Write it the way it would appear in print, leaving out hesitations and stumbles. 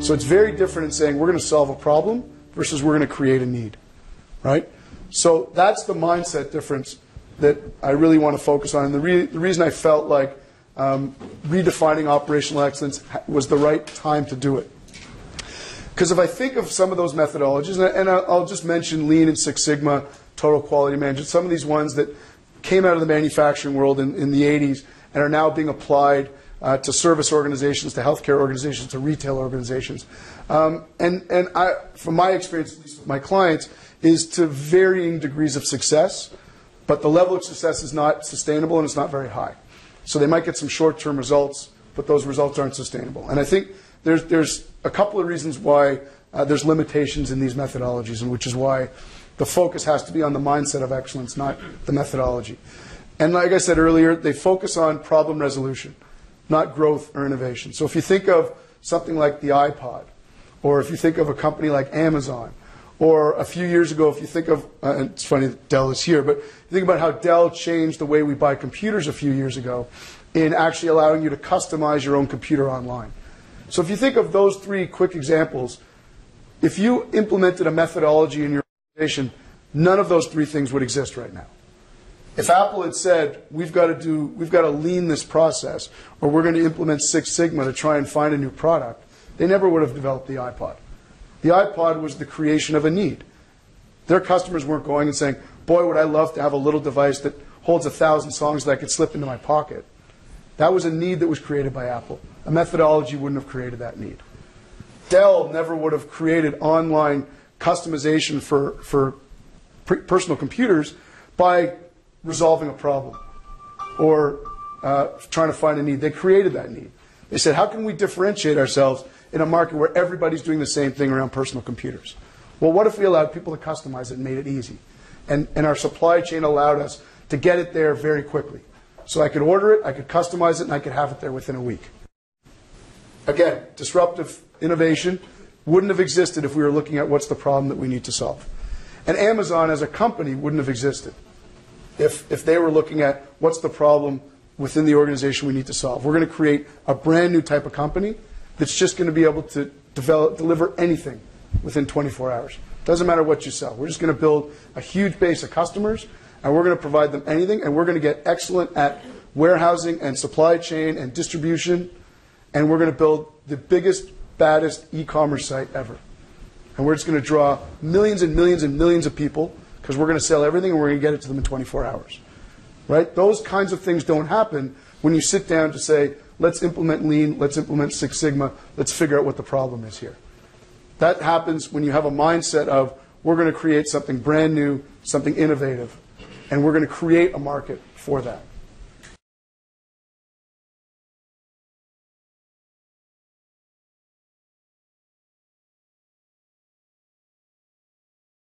So it's very different in saying we're going to solve a problem versus we're going to create a need, right? So that's the mindset difference that I really want to focus on. And the reason I felt like redefining operational excellence was the right time to do it. Because if I think of some of those methodologies, and I'll just mention Lean and Six Sigma, Total Quality Management, some of these ones that came out of the manufacturing world in the 80s and are now being applied to service organizations, to healthcare organizations, to retail organizations. And I, from my experience, at least with my clients, is to varying degrees of success, but the level of success is not sustainable and it's not very high. So they might get some short-term results, but those results aren't sustainable. And I think there's a couple of reasons why there's limitations in these methodologies, and which is why the focus has to be on the mindset of excellence, not the methodology. And like I said earlier, they focus on problem resolution, not growth or innovation. So if you think of something like the iPod, or if you think of a company like Amazon, or a few years ago, if you think of, and it's funny that Dell is here, but you think about how Dell changed the way we buy computers a few years ago in actually allowing you to customize your own computer online. So if you think of those three quick examples, if you implemented a methodology in your organization, none of those three things would exist right now. If Apple had said, we've got to lean this process, or we're going to implement Six Sigma to try and find a new product, they never would have developed the iPod. The iPod was the creation of a need. Their customers weren't going and saying, boy, would I love to have a little device that holds 1,000 songs that I could slip into my pocket. That was a need that was created by Apple. A methodology wouldn't have created that need. Dell never would have created online customization for personal computers by resolving a problem or trying to find a need. They created that need. They said, how can we differentiate ourselves in a market where everybody's doing the same thing around personal computers? Well, what if we allowed people to customize it and made it easy? And our supply chain allowed us to get it there very quickly. So I could order it, I could customize it, and I could have it there within a week. Again, disruptive innovation wouldn't have existed if we were looking at what's the problem that we need to solve. And Amazon as a company wouldn't have existed if they were looking at what's the problem within the organization we need to solve. We're going to create a brand new type of company that's just going to be able to deliver anything within 24 hours. Doesn't matter what you sell. We're just going to build a huge base of customers, and we're going to provide them anything, and we're going to get excellent at warehousing and supply chain and distribution, and we're going to build the biggest, baddest e-commerce site ever. And we're just going to draw millions and millions and millions of people because we're going to sell everything and we're going to get it to them in 24 hours. Right? Those kinds of things don't happen when you sit down to say, let's implement Lean, let's implement Six Sigma, let's figure out what the problem is here. That happens when you have a mindset of, we're going to create something brand new, something innovative, and we're going to create a market for that.